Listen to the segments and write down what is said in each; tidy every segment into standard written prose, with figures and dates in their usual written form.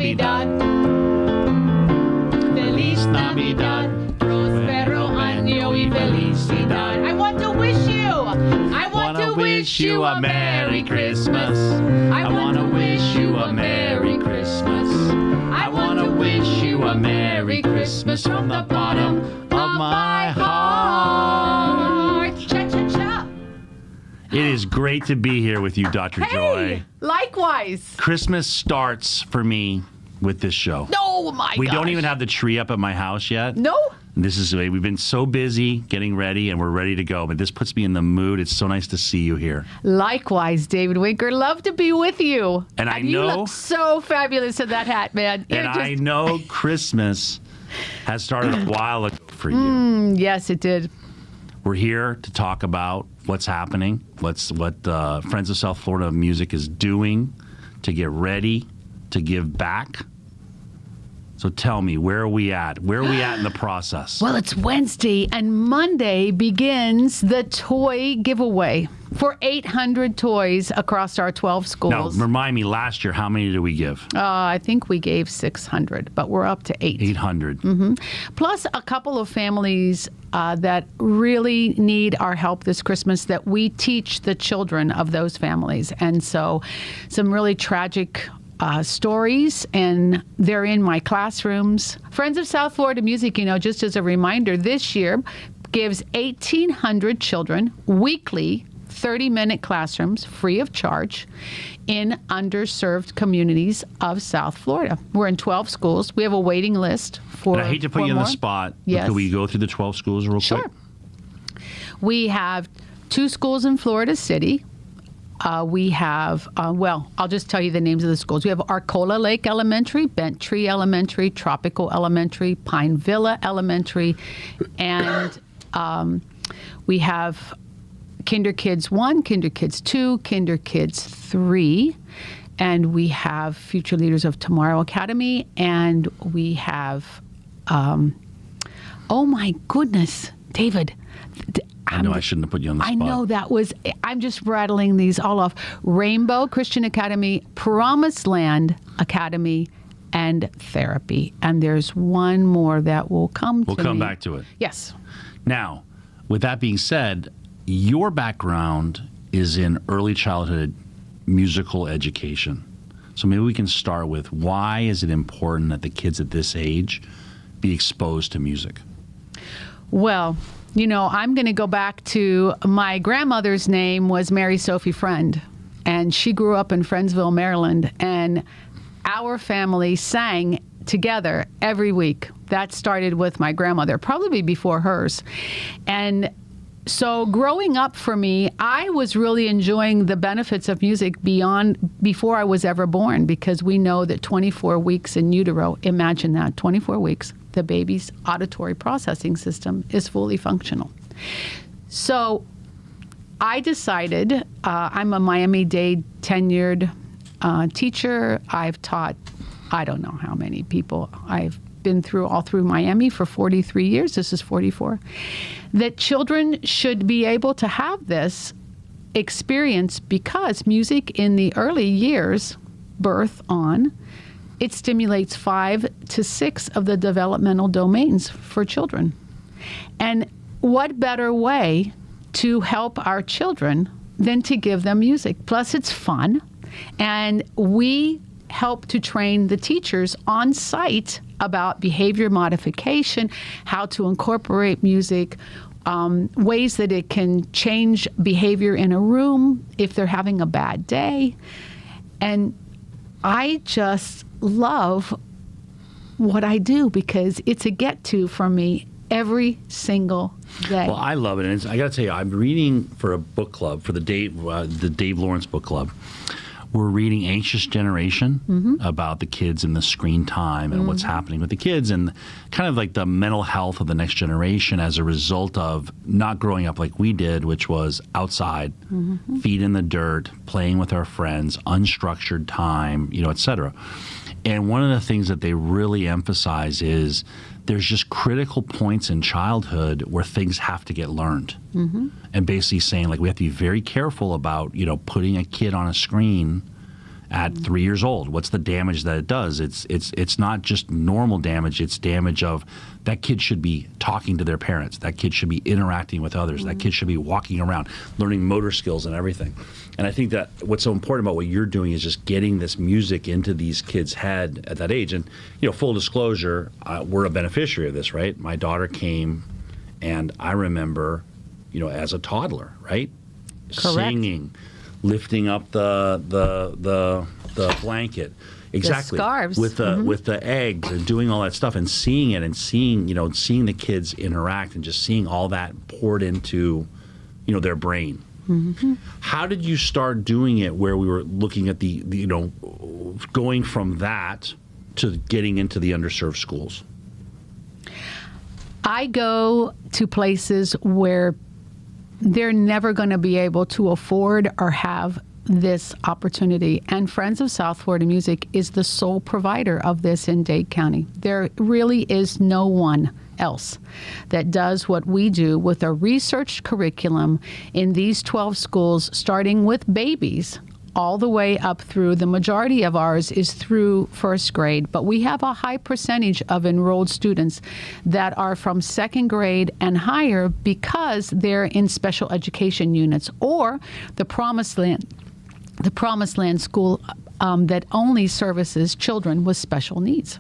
Navidad. Feliz Navidad. Prospero año y felicidad. I want to wish you. I want to wish you a Merry Christmas. I want to wish you a Merry Christmas. I want to wish you a Merry Christmas from the bottom of my heart. Cha-cha-cha. It is great to be here with you, Dr. Joy. Likewise. Christmas starts for me with this show. Oh, my God. We don't even have the tree up at my house yet. No. We've been so busy getting ready, and we're ready to go. But this puts me in the mood. It's so nice to see you here. Likewise, David Winker. Love to be with you. And I you know look so fabulous in that hat, man. I know Christmas has started a while ago for you. Yes, it did. We're here to talk about what's happening, what Friends of South Florida Music is doing to get ready to give back. So tell me, where are we at? Where are we at in the process? Well, it's Wednesday, and Monday begins the toy giveaway for 800 toys across our 12 schools. Now, remind me, last year, how many did we give? I think we gave 600, but we're up to 800. Plus a couple of families that really need our help this Christmas that we teach the children of those families. And so some really tragic stories, and they're in my classrooms. Friends of South Florida Music, just as a reminder, this year gives 1,800 children weekly 30-minute classrooms free of charge in underserved communities of South Florida. We're in 12 schools. We have a waiting list for And I hate to put you on the spot. Yes. Could we go through the 12 schools real quick? Sure. We have 2 schools in Florida City. We have, I'll just tell you the names of the schools. We have Arcola Lake Elementary, Bent Tree Elementary, Tropical Elementary, Pine Villa Elementary, and we have Kinder Kids 1, Kinder Kids 2, Kinder Kids 3, and we have Future Leaders of Tomorrow Academy, and we have, oh my goodness, David. I know I shouldn't have put you on the spot. I know I'm just rattling these all off. Rainbow Christian Academy, Promised Land Academy, and Therapy. And there's one more that will come to me. We'll come back to it. Yes. Now, with that being said, your background is in early childhood musical education. So maybe we can start with, why is it important that the kids at this age be exposed to music? Well, I'm going to go back to my grandmother's name was Mary Sophie Friend, and she grew up in Friendsville, Maryland, and our family sang together every week. That started with my grandmother, probably before hers. And so growing up for me, I was really enjoying the benefits of music before I was ever born, because we know that 24 weeks in utero, imagine that, 24 weeks, the baby's auditory processing system is fully functional. So I decided, I'm a Miami-Dade tenured teacher. I've taught, I don't know how many people. I've been all through Miami for 43 years. This is 44. That children should be able to have this experience, because music in the early years, birth on, it stimulates 5 to 6 of the developmental domains for children. And what better way to help our children than to give them music? Plus, it's fun. And we help to train the teachers on site about behavior modification, how to incorporate music, ways that it can change behavior in a room if they're having a bad day. And I just love what I do, because it's a get-to for me every single day. Well, I love it. And I got to tell you, I'm reading for a book club, for the Dave Lawrence book club. We're reading Anxious Generation about the kids and the screen time and what's happening with the kids, and kind of like the mental health of the next generation as a result of not growing up like we did, which was outside, feet in the dirt, playing with our friends, unstructured time, et cetera. And one of the things that they really emphasize is there's just critical points in childhood where things have to get learned. And basically saying, like, we have to be very careful about, putting a kid on a screen at 3 years old? What's the damage that it does? It's not just normal damage. It's damage of that kid should be talking to their parents. That kid should be interacting with others. That kid should be walking around, learning motor skills and everything. And I think that what's so important about what you're doing is just getting this music into these kids' head at that age. And, full disclosure, we're a beneficiary of this, right? My daughter came, and I remember, as a toddler, right? Correct. Singing, lifting up the blanket, exactly, the scarves with the eggs, and doing all that stuff, and seeing it, and seeing the kids interact, and just seeing all that poured into their brain. Mm-hmm. How did you start doing it? Where we were looking at the going from that to getting into the underserved schools. I go to places where they're never going to be able to afford or have this opportunity. And Friends of South Florida Music is the sole provider of this in Dade County. There really is no one else that does what we do with a researched curriculum in these 12 schools, starting with babies all the way up through. The majority of ours is through first grade, but we have a high percentage of enrolled students that are from second grade and higher because they're in special education units, or the Promised Land school that only services children with special needs,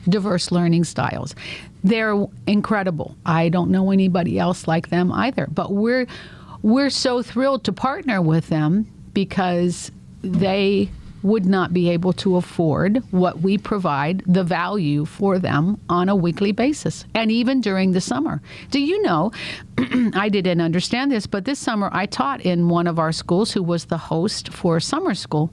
diverse learning styles. They're incredible. I don't know anybody else like them either, but we're so thrilled to partner with them because they would not be able to afford what we provide, the value for them on a weekly basis, and even during the summer. Do you know, I didn't understand this, but this summer I taught in one of our schools who was the host for summer school.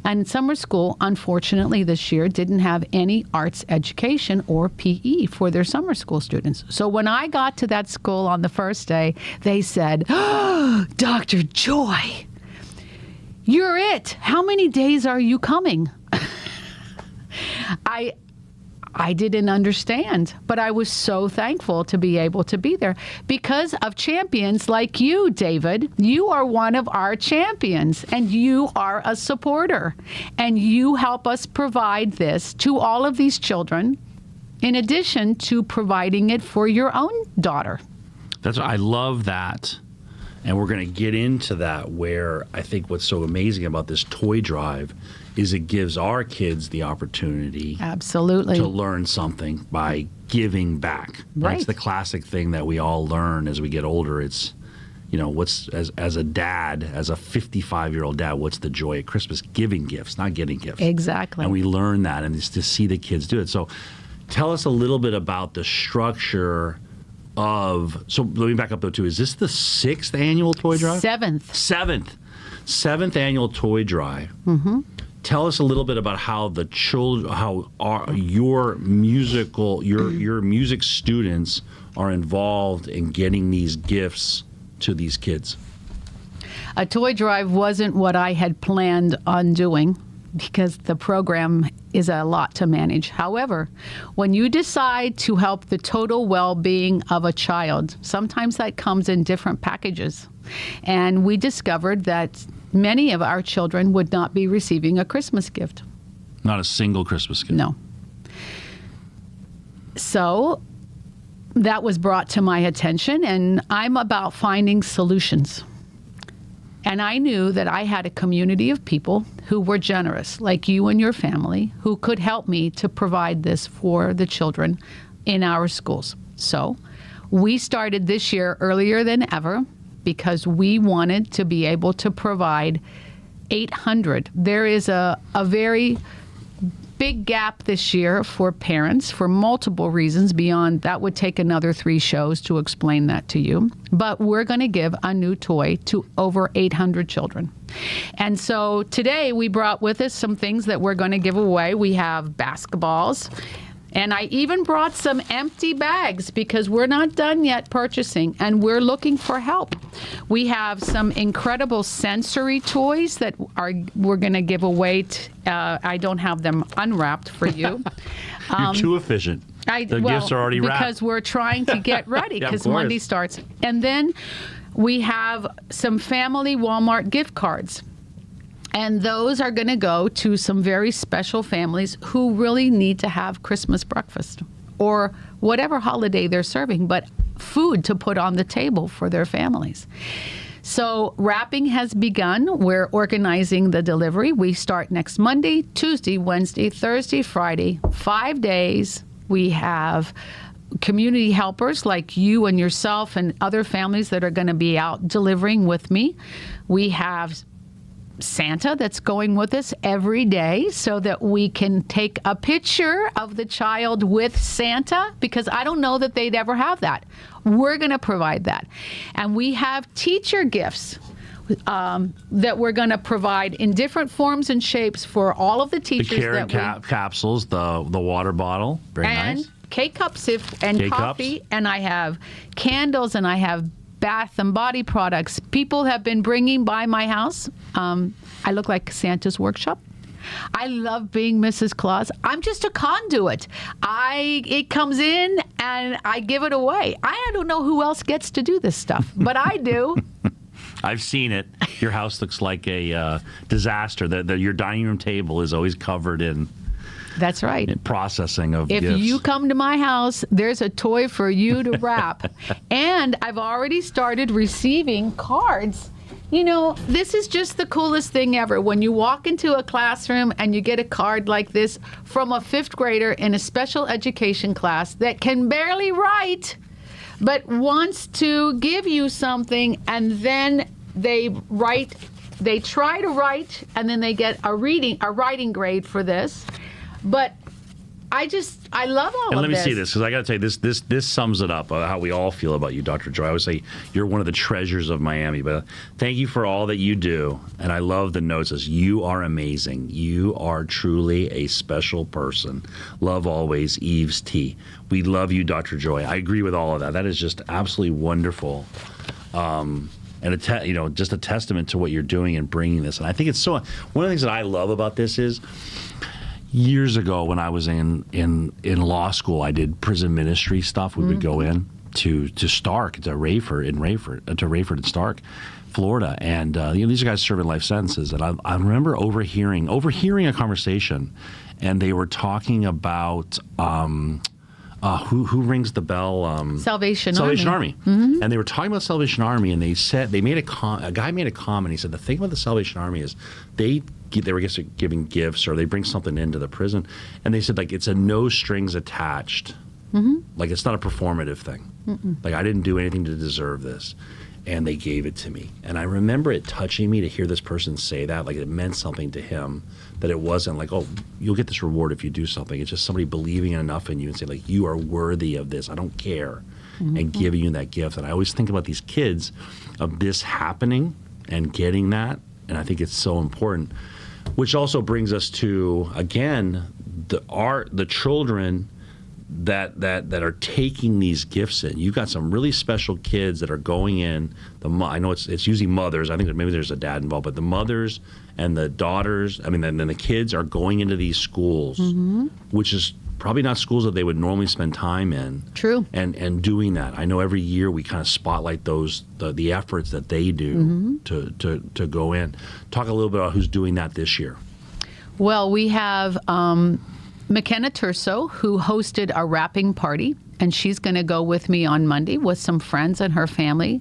And summer school, unfortunately, this year didn't have any arts education or PE for their summer school students. So when I got to that school on the first day, they said, "Oh, Dr. Joy, you're it. How many days are you coming?" I didn't understand, but I was so thankful to be able to be there because of champions like you, David. You are one of our champions, and you are a supporter, and you help us provide this to all of these children, in addition to providing it for your own daughter. I love that. And we're going to get into that, where I think what's so amazing about this toy drive is it gives our kids the opportunity absolutely to learn something by giving back. Right. That's the classic thing that we all learn as we get older. It's, what's as a dad, as a 55-year-old dad, what's the joy of Christmas? Giving gifts, not getting gifts. Exactly. And we learn that, and it's to see the kids do it. So tell us a little bit about the structure so let me back up though too. Is this the 6th annual toy drive? Seventh annual toy drive. Mm-hmm. Tell us a little bit about how your music students are involved in getting these gifts to these kids. A toy drive wasn't what I had planned on doing, because the program is a lot to manage. However, when you decide to help the total well-being of a child, sometimes that comes in different packages. And we discovered that many of our children would not be receiving a Christmas gift. Not a single Christmas gift. No. So that was brought to my attention, and I'm about finding solutions. And I knew that I had a community of people who were generous, like you and your family, who could help me to provide this for the children in our schools. So we started this year earlier than ever because we wanted to be able to provide 800. There is a very big gap this year for parents for multiple reasons. Beyond that would take another 3 shows to explain that to you. But we're going to give a new toy to over 800 children. And so today we brought with us some things that we're going to give away. We have basketballs. And I even brought some empty bags because we're not done yet purchasing and we're looking for help. We have some incredible sensory toys that we're going to give away. I don't have them unwrapped for you. You're too efficient. The gifts are already wrapped. Because we're trying to get ready because Yeah, Monday starts. And then we have some family Walmart gift cards. And those are going to go to some very special families who really need to have Christmas breakfast or whatever holiday they're serving, but food to put on the table for their families. So wrapping has begun. We're organizing the delivery. We start next Monday, Tuesday, Wednesday, Thursday, Friday, 5 days. We have community helpers like you and yourself and other families that are going to be out delivering with me. We have Santa that's going with us every day so that we can take a picture of the child with Santa, because I don't know that they'd ever have that. We're going to provide that. And we have teacher gifts that we're going to provide in different forms and shapes for all of the teachers. The care capsules, the water bottle, very nice. K-cups and coffee, K-cups. and I have candles, and I have bath and body products. People have been bringing by my house. I look like Santa's workshop. I love being Mrs. Claus. I'm just a conduit. It comes in and I give it away. I don't know who else gets to do this stuff, but I do. I've seen it. Your house looks like a disaster. Your dining room table is always covered in. That's right. Processing of gifts. If you come to my house, there's a toy for you to wrap. And I've already started receiving cards. You know, this is just the coolest thing ever. When you walk into a classroom and you get a card like this from a 5th grader in a special education class that can barely write, but wants to give you something, and then they try to write, and then they get a writing grade for this. But I love all of this. And let me see this, because I got to tell you, this sums it up, how we all feel about you, Dr. Joy. I would say you're one of the treasures of Miami. But thank you for all that you do. And I love the notes as you are amazing. You are truly a special person. Love always, Eve's T. We love you, Dr. Joy. I agree with all of that. That is just absolutely wonderful. And just a testament to what you're doing and bringing this. And I think it's one of the things that I love about this is, years ago, when I was in law school, I did prison ministry stuff. We would go in to Stark, to Rayford and Stark, Florida, and these are guys serving life sentences. And I remember overhearing a conversation, and they were talking about who rings the bell? Salvation Army. Mm-hmm. And they were talking about Salvation Army, and they said a guy made a comment. He said the thing about the Salvation Army is they were giving gifts, or they bring something into the prison, and they said like it's a no strings attached, like it's not a performative thing. Like I didn't do anything to deserve this, and they gave it to me. And I remember it touching me to hear this person say that, like it meant something to him, that it wasn't like, oh, you'll get this reward if you do something. It's just somebody believing enough in you and saying like, you are worthy of this. I don't care, and giving you that gift. And I always think about these kids of this happening and getting that, and I think it's so important. Which also brings us to, again, the children that are taking these gifts in. You've got some really special kids that are going in. I know it's usually mothers. I think that maybe there's a dad involved, but the mothers and the daughters, then the kids are going into these schools, which is probably not schools that they would normally spend time in. True. And doing that. I know every year we kind of spotlight the efforts that they do to go in. Talk a little bit about who's doing that this year. Well, we have McKenna Turso, who hosted a wrapping party, and she's going to go with me on Monday with some friends and her family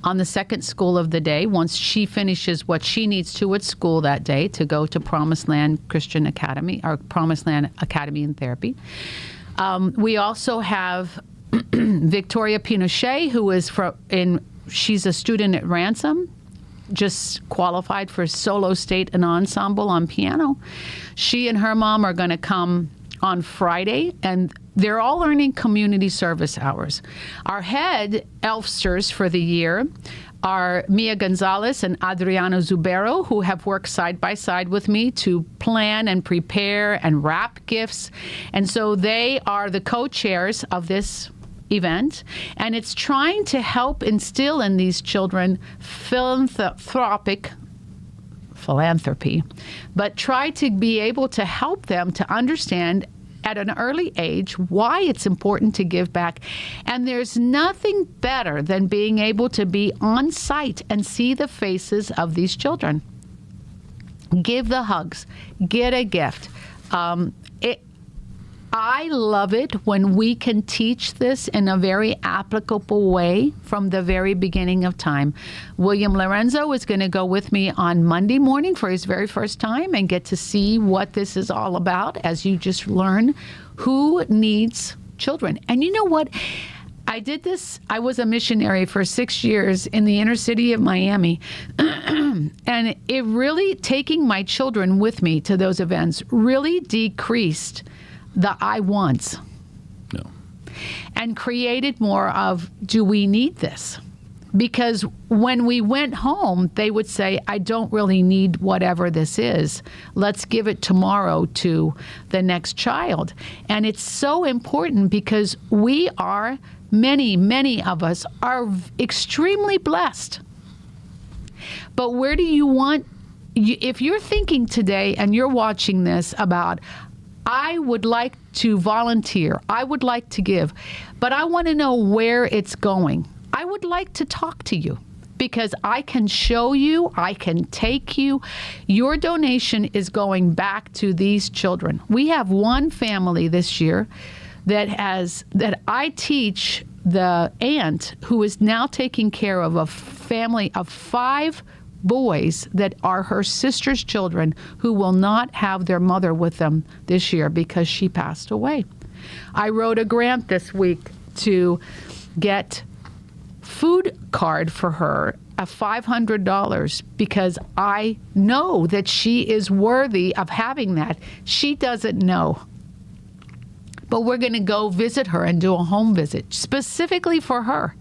on the second school of the day, once she finishes what she needs to at school that day to go to Promised Land Christian Academy, or Promised Land Academy in Therapy. We also have Victoria Pinochet, who is she's a student at Ransom, just qualified for solo state and ensemble on piano. She and her mom are going to come on Friday, and they're all learning community service hours. Our head elfsters for the year are Mia Gonzalez and Adriano Zubero, who have worked side by side with me to plan and prepare and wrap gifts. And so they are the co-chairs of this event, and it's trying to help instill in these children philanthropy, but try to be able to help them to understand at an early age why it's important to give back. And there's nothing better than being able to be on site and see the faces of these children. Give the hugs. Get a gift. I love it when we can teach this in a very applicable way from the very beginning of time. William Lorenzo is going to go with me on Monday morning for his very first time and get to see what this is all about as you just learn who needs children. And you know what? I did this. I was a missionary for 6 years in the inner city of Miami. And it really, taking my children with me to those events, really decreased the I wants. No. And created more of, do we need this? Because when we went home, they would say, I don't really need whatever this is. Let's give it tomorrow to the next child. And it's so important because we are, many of us are extremely blessed. But where do you want, if you're thinking today and you're watching this about, I would like to volunteer, I would like to give, but I want to know where it's going. I would like to talk to you because I can show you, I can take you. Your donation is going back to these children. We have one family this year that I teach the aunt who is now taking care of a family of 5 boys that are her sister's children who will not have their mother with them this year because she passed away. I wrote a grant this week to get food card for her of $500 because I know that she is worthy of having that. She doesn't know. But we're going to go visit her and do a home visit specifically for her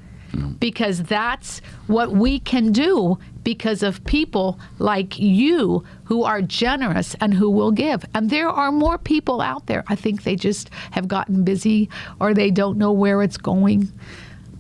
because that's what we can do because of people like you who are generous and who will give. And there are more people out there. I think they just have gotten busy or they don't know where it's going.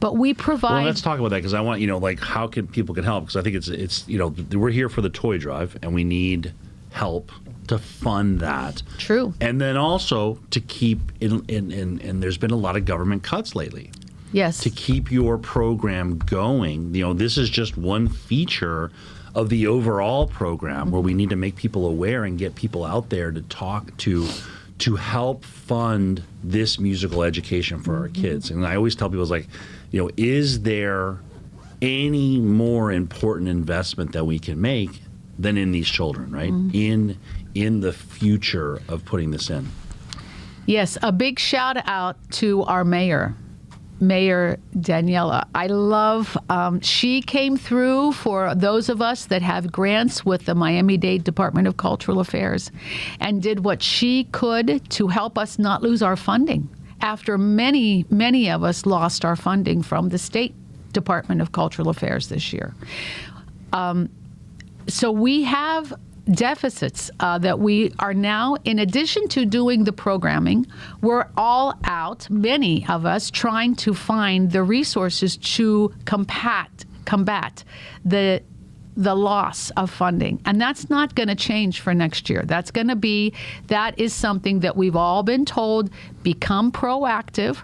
But we provide. Well, let's talk about that because I want, like how people can help because I think it's we're here for the toy drive and we need help to fund that. True. And then also to keep and there's been a lot of government cuts lately. Yes. To keep your program going. This is just one feature of the overall program where we need to make people aware and get people out there to talk to help fund this musical education for our kids. And I always tell people, it's like, is there any more important investment that we can make than in these children, right? In the future of putting this in. Yes, a big shout out to our Mayor Daniela. I love, she came through for those of us that have grants with the Miami-Dade Department of Cultural Affairs and did what she could to help us not lose our funding after many of us lost our funding from the State Department of Cultural Affairs this year. So we have deficits that we are now, in addition to doing the programming, we're all out, many of us, trying to find the resources to combat the loss of funding. And that's not going to change for next year. That is something that we've all been told, become proactive.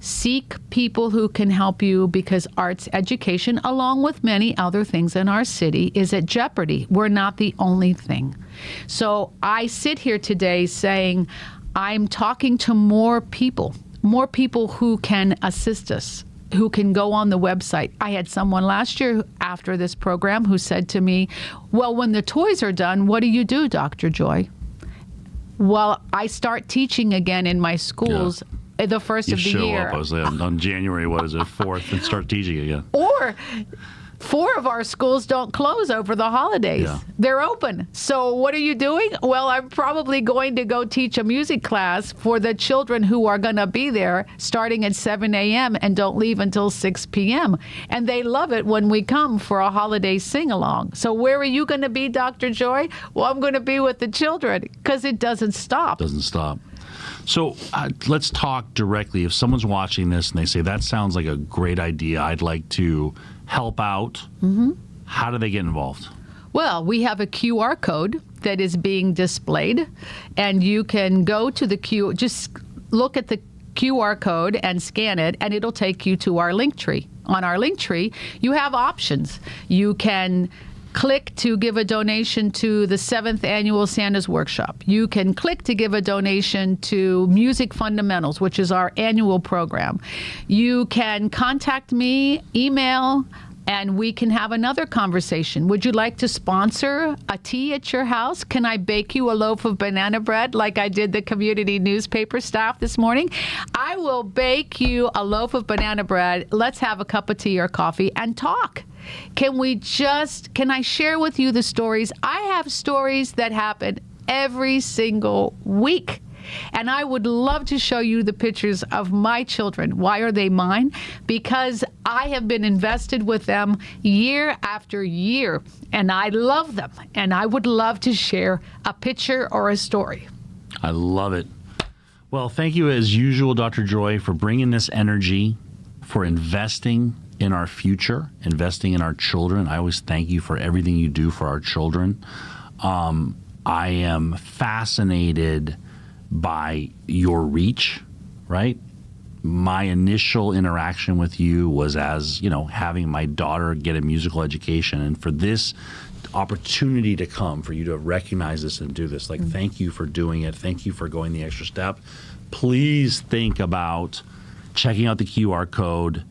Seek people who can help you because arts education, along with many other things in our city, is at jeopardy. We're not the only thing. So I sit here today saying I'm talking to more people who can assist us, who can go on the website. I had someone last year after this program who said to me, well, when the toys are done, what do you do, Dr. Joy? Well, I start teaching again in my schools. Yeah. The first of the year. You show up, I was like, on January, 4th, and start teaching again. Or 4 of our schools don't close over the holidays. Yeah. They're open. So what are you doing? Well, I'm probably going to go teach a music class for the children who are going to be there starting at 7 a.m. and don't leave until 6 p.m. And they love it when we come for a holiday sing-along. So where are you going to be, Dr. Joy? Well, I'm going to be with the children because it doesn't stop. Doesn't stop. So let's talk directly. If someone's watching this and they say, that sounds like a great idea, I'd like to help out, how do they get involved? Well, we have a QR code that is being displayed, and you can go to just look at the QR code and scan it, and it'll take you to our link tree. On our link tree, you have options. You can click to give a donation to the 7th annual Santa's Workshop. You can click to give a donation to Music Fundamentals, which is our annual program. You can contact me, email, and we can have another conversation. Would you like to sponsor a tea at your house? Can I bake you a loaf of banana bread like I did the community newspaper staff this morning? I will bake you a loaf of banana bread. Let's have a cup of tea or coffee and talk. Can I share with you the stories? I have stories that happen every single week. And I would love to show you the pictures of my children. Why are they mine? Because I have been invested with them year after year, and I love them. And I would love to share a picture or a story. I love it. Well, thank you as usual, Dr. Joy, for bringing this energy, for investing in our future, investing in our children. I always thank you for everything you do for our children. I am fascinated by your reach, right? My initial interaction with you was as, having my daughter get a musical education. And for this opportunity to come, for you to recognize this and do this, thank you for doing it. Thank you for going the extra step. Please think about checking out the QR code.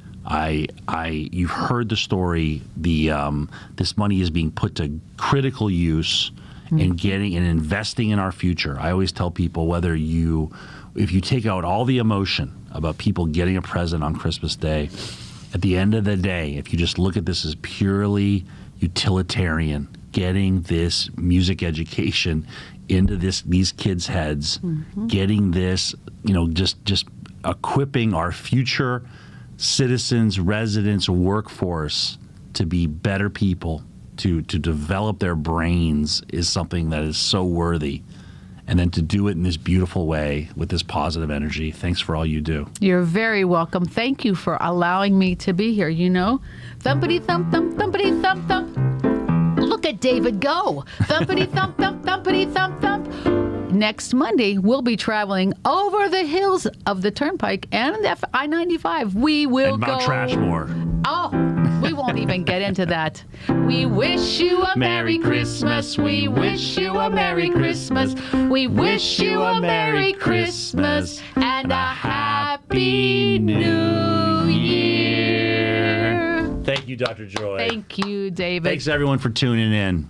You've heard the story. This money is being put to critical use and getting and investing in our future. I always tell people, if you take out all the emotion about people getting a present on Christmas Day, at the end of the day, if you just look at this as purely utilitarian, getting this music education into these kids' heads, getting this, just equipping our future citizens, residents, workforce to be better people, to develop their brains, is something that is so worthy. And then to do it in this beautiful way with this positive energy. Thanks for all you do. You're very welcome. Thank you for allowing me to be here. Thumpity thump thump, thumpity thump thump. Look at David go. Thumpity thump thump, thumpity thump thump. Next Monday, we'll be traveling over the hills of the Turnpike and the I-95. We will go. And Mount Trashmore. Oh, we won't even get into that. We wish you a Merry Christmas. We wish you a Merry Christmas. We wish you a Merry Christmas and a Happy New Year. Thank you, Dr. Joy. Thank you, David. Thanks, everyone, for tuning in.